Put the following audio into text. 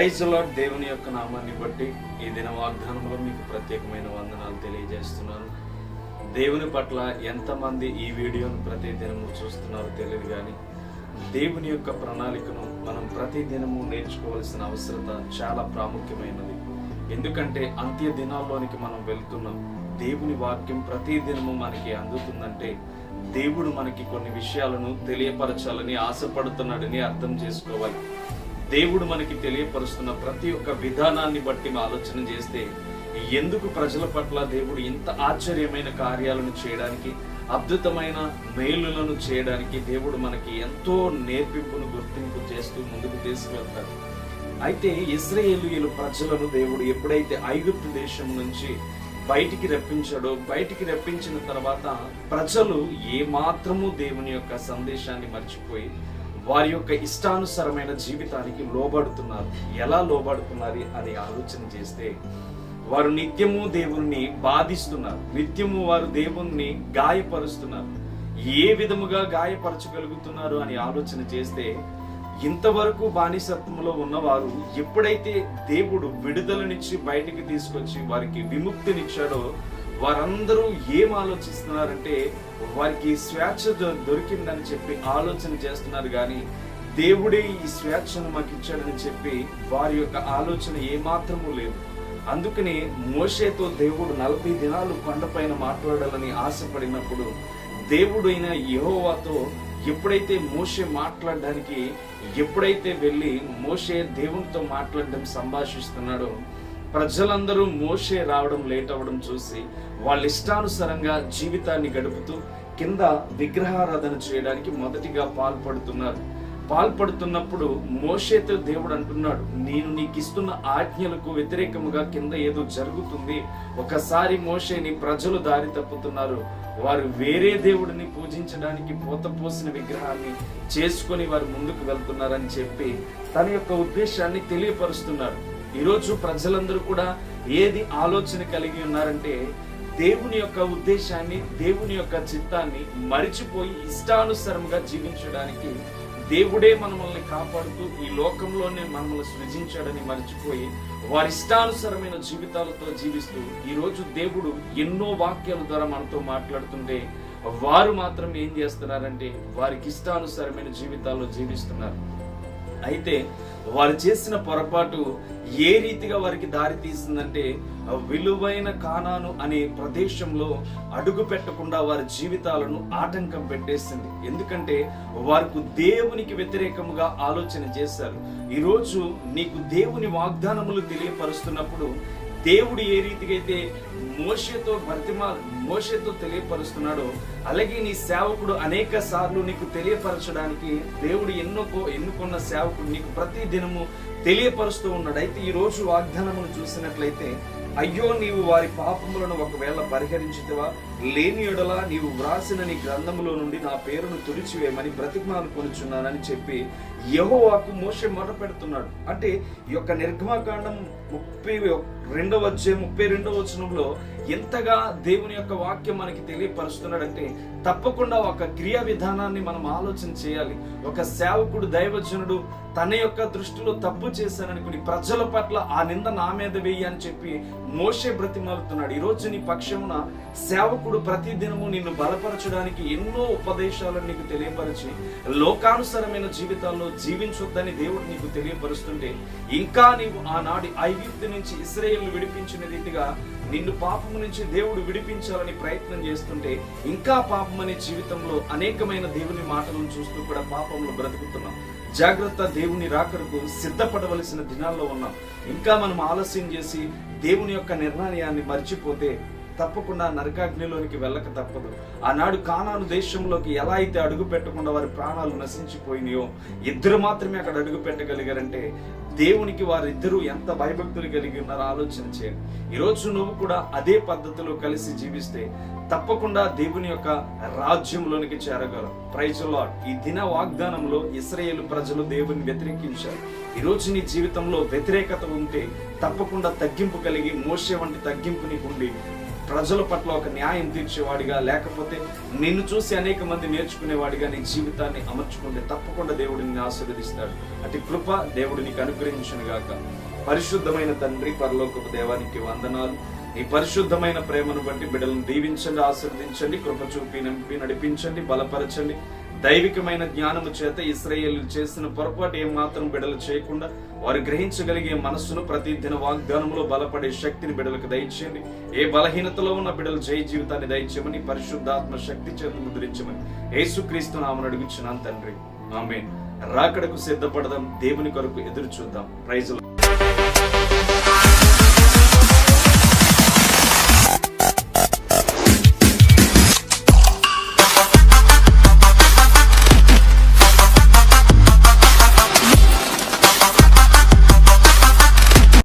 Praise lord. దేవుని యొక్క నామాన్ని బట్టి ఈ దిన వాగ్దానంలో మీకు ప్రత్యేకమైన వందనాలు తెలియజేస్తున్నాను. దేవుని పట్ల ఎంతమంది ఈ వీడియోను ప్రతి దినము చూస్తున్నారో తెలియదు, కానీ దేవుని యొక్క ప్రణాళికను మనం ప్రతి దినము నేర్చుకోవాల్సిన అవసరత చాలా ప్రాముఖ్యమైనది. ఎందుకంటే అంత్య దినాల్లోనికి మనం వెళ్తున్నాం. దేవుని వాక్యం ప్రతి దినము మనకి అందుతుందంటే దేవుడు మనకి కొన్ని విషయాలను తెలియపరచాలని ఆశపడుతున్నాడని అర్థం చేసుకోవాలి. దేవుడు మనకి తెలియపరుస్తున్న ప్రతి ఒక్క విధానాన్ని బట్టి ఆలోచన చేస్తే ఎందుకు ప్రజల పట్ల దేవుడు ఇంత ఆశ్చర్యమైన కార్యాలను చేయడానికి, అద్భుతమైన మేలులను చేయడానికి దేవుడు మనకి ఎంతో నేర్పింపును గుర్తింపు చేస్తూ ముందుకు తీసుకువెళ్తాడు. అయితే ఇశ్రాయేలీయుల ప్రజలను దేవుడు ఎప్పుడైతే ఐగుప్తు దేశం నుంచి బయటికి రప్పించాడో, బయటికి రప్పించిన తర్వాత ప్రజలు ఏమాత్రము దేవుని యొక్క సందేశాన్ని మర్చిపోయి వారి యొక్క ఇష్టానుసరమైన జీవితానికి లోబడుతున్నారు. ఎలా లోబడుతున్నారు అని ఆలోచన చేస్తే వారు నిత్యము దేవుణ్ణి బాధిస్తున్నారు, నిత్యము వారు దేవుణ్ణి గాయపరుస్తున్నారు. ఏ విధముగా గాయపరచగలుగుతున్నారు అని ఆలోచన చేస్తే ఇంతవరకు బానిసత్వంలో ఉన్నవారు ఎప్పుడైతే దేవుడు విడుదలనిచ్చి బయటికి తీసుకొచ్చి వారికి విముక్తినిచ్చాడో వారందరూ ఏం ఆలోచిస్తున్నారంటే వారికి స్వేచ్ఛ దొరికిందని చెప్పి ఆలోచన చేస్తున్నారు, కానీ దేవుడే ఈ స్వేచ్ఛను మాకు ఇచ్చాడని చెప్పి వారి యొక్క ఆలోచన ఏమాత్రము లేదు. అందుకనే మోషేతో దేవుడు 40 దినాలు కొండపైన మాట్లాడాలని ఆశపడినప్పుడు దేవుడైన యెహోవాతో ఎప్పుడైతే మోషే మాట్లాడడానికి ఎప్పుడైతే వెళ్ళి మోషే దేవునితో మాట్లాడడం సంభాషిస్తున్నాడో ప్రజలందరూ మోషే రావడం లేట్ అవ్వడం చూసి వాళ్ళ ఇష్టానుసారంగా జీవితాన్ని గడుపుతూ కింద విగ్రహారాధన చేయడానికి మొదటిగా పాల్పడుతున్నప్పుడు మోషేతో దేవుడు అంటున్నాడు, నేను నీకు ఇస్తున్న ఆజ్ఞలకు వ్యతిరేకముగా కింద ఏదో జరుగుతుంది. ఒకసారి మోషేని ప్రజలు దారి తప్పుతున్నారు, వారు వేరే దేవుడిని పూజించడానికి పోసిన విగ్రహాన్ని చేసుకొని వారు ముందుకు వెళ్తున్నారని చెప్పి తన యొక్క ఉద్దేశాన్ని తెలియపరుస్తున్నారు. ఈరోజు ప్రజలందరూ కూడా ఏది ఆలోచన కలిగి ఉన్నారంటే దేవుని యొక్క ఉద్దేశాన్ని, దేవుని యొక్క చిత్తాన్ని మరిచిపోయి ఇష్టానుసారంగా జీవించడానికి దేవుడే మనల్ని కాపాడుతూ ఈ లోకంలోనే మనల్ని సృజించాడని మర్చిపోయి వారి ఇష్టానుసరమైన జీవితాలతో జీవిస్తూ ఈరోజు దేవుడు ఎన్నో వాక్యాల ద్వారా మనతో మాట్లాడుతుంటే వారు మాత్రం ఏం చేస్తున్నారంటే వారికి ఇష్టానుసరమైన జీవితాల్లో జీవిస్తున్నారు. అయితే వారు చేసిన పొరపాటు ఏ రీతిగా వారికి దారి తీసిందంటే విలువైన కానాను అనే ప్రదేశంలో అడుగు పెట్టకుండా వారి జీవితాలను ఆటంకం పెట్టేసింది. ఎందుకంటే వారికి దేవునికి వ్యతిరేకముగా ఆలోచన చేశారు. ఈరోజు నీకు దేవుని వాగ్దానములు తెలియపరుస్తున్నప్పుడు దేవుడు ఏ రీతిగా అయితే మోషేతో తెలియపరుస్తున్నాడో అలాగే నీ సేవకుడు అనేక సార్లు నీకు తెలియపరచడానికి దేవుడు ఎన్నుకున్న సేవకుడు నీకు ప్రతి దినము తెలియపరుస్తూ ఉన్నాడు. అయితే ఈ రోజు వాగ్దానమును చూసినట్లయితే అయ్యో నీవు వారి పాపములను ఒకవేళ పరిహరించితివా, లేని యెడల నీవు వ్రాసిన నీ గ్రంథములో నుండి నా పేరును తుడిచివేయమని బ్రతిమాలు కొనుచున్నానని చెప్పి యెహోవాకు మోషే మొర పెడుతున్నాడు. అంటే ఈ యొక్క నిర్గమకాండం 32వ అధ్యాయం 32వ వచనంలో ఎంతగా దేవుని యొక్క వాక్యం మనకి తెలియపరుస్తున్నాడంటే తప్పకుండా ఒక క్రియా విధానాన్ని మనం ఆలోచన చేయాలి. ఒక సేవకుడు, దైవజనుడు తన యొక్క దృష్టిలో తప్పు చేశాననుకుని ప్రజల పట్ల ఆ నింద నా మీద వేయి అని చెప్పి మోషే బ్రతిమాలుతున్నాడు. ఈరోజు నీ పక్షమున సేవకుడు ప్రతి దినము నిన్ను బలపరచడానికి ఎన్నో ఉపదేశాలను నీకు తెలియపరిచి లోకానుసరమైన జీవితాల్లో జీవించొద్దని దేవుడు నీకు తెలియపరుస్తుంటే ఇంకా నీవు ఆనాడు ఐగుప్తు నుంచి ఇశ్రాయేలును విడిపించిన రీతిగా నిన్ను పాపము నుంచి దేవుడు విడిపించాలని ప్రయత్నం చేస్తుంటే ఇంకా పాపం అనే జీవితంలో అనేకమైన దేవుని మాటలను చూస్తూ కూడా పాపంలో బ్రతుకుతున్నాం. జాగ్రత్త, దేవుని రాకడకు సిద్ధపడవలసిన దినాల్లో ఉన్నాం. ఇంకా మనం ఆలస్యం చేసి దేవుని యొక్క నిర్ణయాన్ని మర్చిపోతే తప్పకుండా నరకాగ్నిలోనికి వెళ్ళక తప్పదు. ఆనాడు కానాను దేశంలోకి ఎలా అయితే అడుగు పెట్టకుండా వారి ప్రాణాలు నశించిపోయినాయో ఇద్దరు మాత్రమే అక్కడ అడుగు పెట్టగలిగారంటే దేవునికి వారిద్దరూ ఎంత భయభక్తులు కలిగి ఉన్నారో ఆలోచన చేయండి. ఈరోజు నువ్వు కూడా అదే పద్ధతిలో కలిసి జీవిస్తే తప్పకుండా దేవుని యొక్క రాజ్యంలోనికి చేరగలవు. Praise the Lord. ఈ దిన వాగ్దానంలో ఇశ్రాయేలు ప్రజలు దేవుని వ్యతిరేకించారు. ఈరోజు నీ జీవితంలో వ్యతిరేకత ఉంటే తప్పకుండా తగ్గింపు కలిగి మోషే వంటి తగ్గింపు నీకు ఉండి ప్రజల పట్ల ఒక న్యాయం తీర్చేవాడిగా, లేకపోతే నిన్ను చూసి అనేక మంది నేర్చుకునేవాడిగా నీ జీవితాన్ని అమర్చుకుంటే తప్పకుండా దేవుడు నిన్ను ఆశీర్వదిస్తాడు. అటు కృప దేవుడు నీకు అనుగ్రహించును గాక. పరిశుద్ధమైన తండ్రి, పరలోకపు దేవానికి వందనాలు. ఈ పరిశుద్ధమైన ప్రేమను బట్టి బిడ్డలను దీవించండి, ఆశీర్వదించండి, కృప చూపి నింపి నడిపించండి, బలపరచండి. దైవికమైన జ్ఞానము చేత ఇశ్రాయేలు చేసిన పొరపాటు ఏమాత్రం బిడ్డలు చేయకుండా వారు గ్రహించగలిగే మనస్సును ప్రతి దిన వాగ్దానంలో బలపడే శక్తిని బిడ్డలకు దయచేయండి. ఏ బలహీనతలో ఉన్న బిడ్డలు జయ జీవితాన్ని దయచేయమని, పరిశుద్ధాత్మ శక్తి చేత ముద్రించమని యేసుక్రీస్తు నామమున అడుగుచున్నాను తండ్రి, ఆమేన్. రాకడకు సిద్ధపడదాం, దేవుని కొరకు ఎదురు చూద్దాం. ప్రైజ్